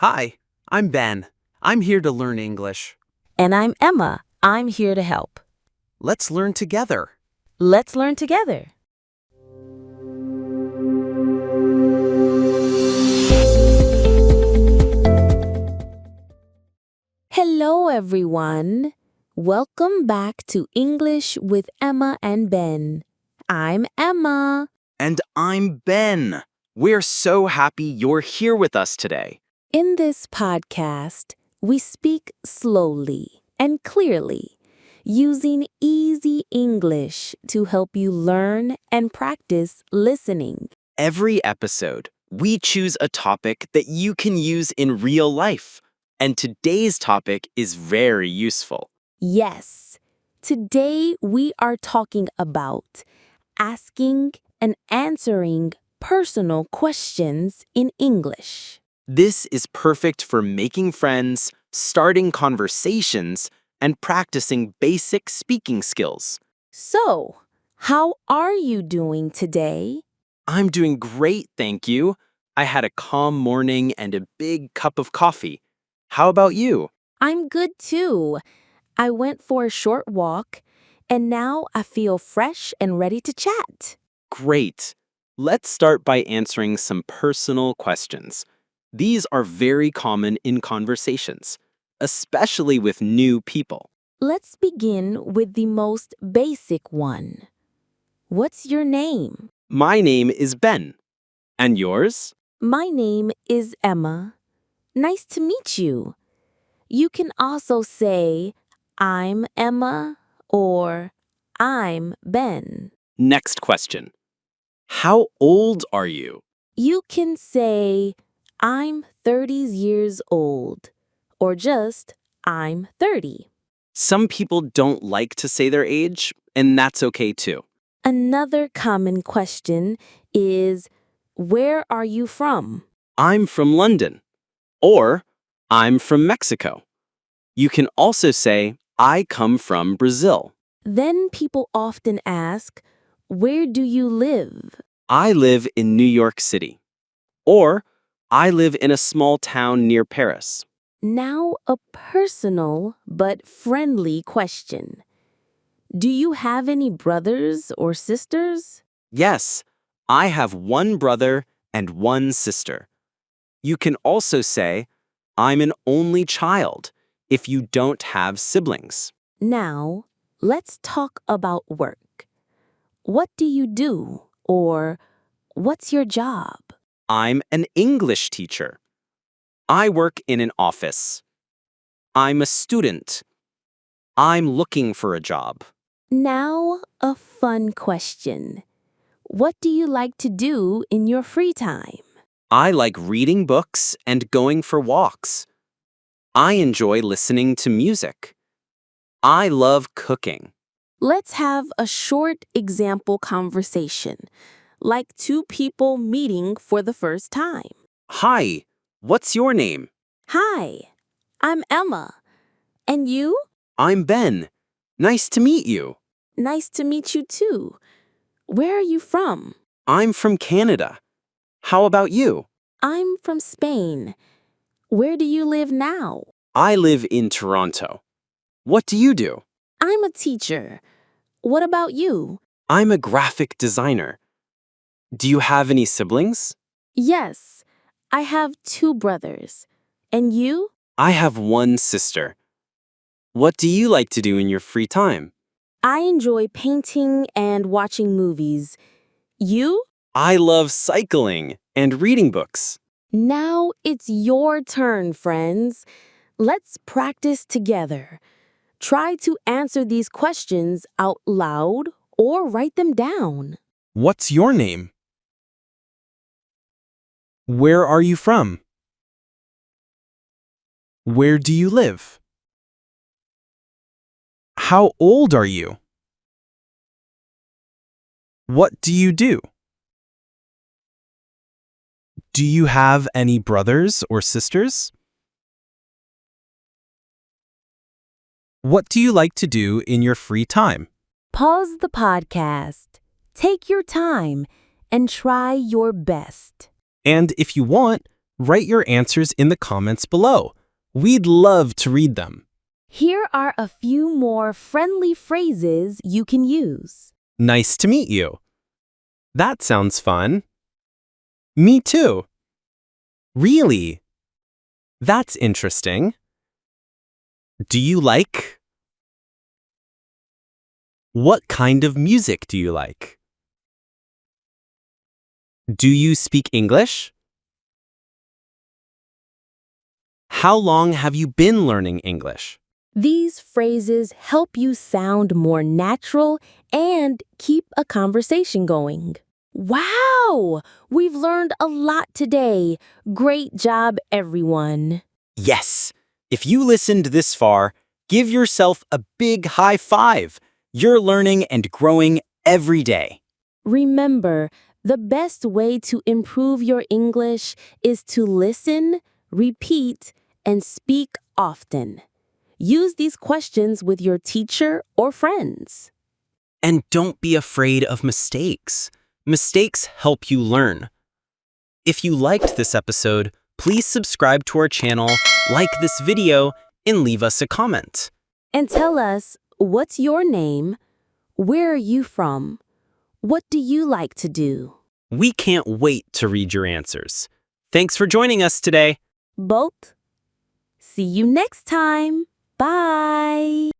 Hi, I'm Ben. I'm here to learn English. And I'm Emma. I'm here to help. Let's learn together. Let's learn together. Hello, everyone. Welcome back to English with Emma and Ben. I'm Emma. And I'm Ben. We're so happy you're here with us today. In this podcast, we speak slowly and clearly, using easy English to help you learn and practice listening. Every episode, we choose a topic that you can use in real life. And today's topic is very useful. Yes, today we are talking about asking and answering personal questions in English. This is perfect for making friends, starting conversations, and practicing basic speaking skills. So, how are you doing today? I'm doing great, thank you. I had a calm morning and a big cup of coffee. How about you? I'm good too. I went for a short walk, and now I feel fresh and ready to chat. Great. Let's start by answering some personal questions. These are very common in conversations, especially with new people. Let's begin with the most basic one. What's your name? My name is Ben. And yours? My name is Emma. Nice to meet you. You can also say, I'm Emma or I'm Ben. Next question. How old are you? You can say, I'm 30 years old or just, I'm 30. Some people don't like to say their age, and that's okay too. Another common question is, where are you from? I'm from London. Or, I'm from Mexico. You can also say, I come from Brazil. Then people often ask, where do you live? I live in New York City. Or, I live in a small town near Paris. Now, a personal but friendly question. Do you have any brothers or sisters? Yes, I have one brother and one sister. You can also say, I'm an only child if you don't have siblings. Now, let's talk about work. What do you do? Or what's your job? I'm an English teacher. I work in an office. I'm a student. I'm looking for a job. Now, a fun question. What do you like to do in your free time? I like reading books and going for walks. I enjoy listening to music. I love cooking. Let's have a short example conversation, like two people meeting for the first time. Hi, what's your name? Hi, I'm Emma. And you? I'm Ben. Nice to meet you. Nice to meet you too. Where are you from? I'm from Canada. How about you? I'm from Spain. Where do you live now? I live in Toronto. What do you do? I'm a teacher. What about you? I'm a graphic designer. Do you have any siblings? Yes, I have two brothers. And you? I have one sister. What do you like to do in your free time? I enjoy painting and watching movies. You? I love cycling and reading books. Now it's your turn, friends. Let's practice together. Try to answer these questions out loud or write them down. What's your name? Where are you from? Where do you live? How old are you? What do you do? Do you have any brothers or sisters? What do you like to do in your free time? Pause the podcast. Take your time and try your best. And if you want, Write your answers in the comments below. We'd love to read them. Here are a few more friendly phrases you can use. Nice to meet you. That sounds fun. Me too. Really? That's interesting. Do you like? What kind of music do you like? Do you speak English? How long have you been learning English? These phrases help you sound more natural and keep a conversation going. Wow! We've learned a lot today. Great job, everyone. Yes! If you listened this far, give yourself a big high five. You're learning and growing every day. Remember, the best way to improve your English is to listen, repeat, and speak often. Use these questions with your teacher or friends. And don't be afraid of mistakes. Mistakes help you learn. If you liked this episode, please subscribe to our channel, like this video, and leave us a comment. And tell us, what's your name? Where are you from? What do you like to do? We can't wait to read your answers. Thanks for joining us today. Both. See you next time. Bye.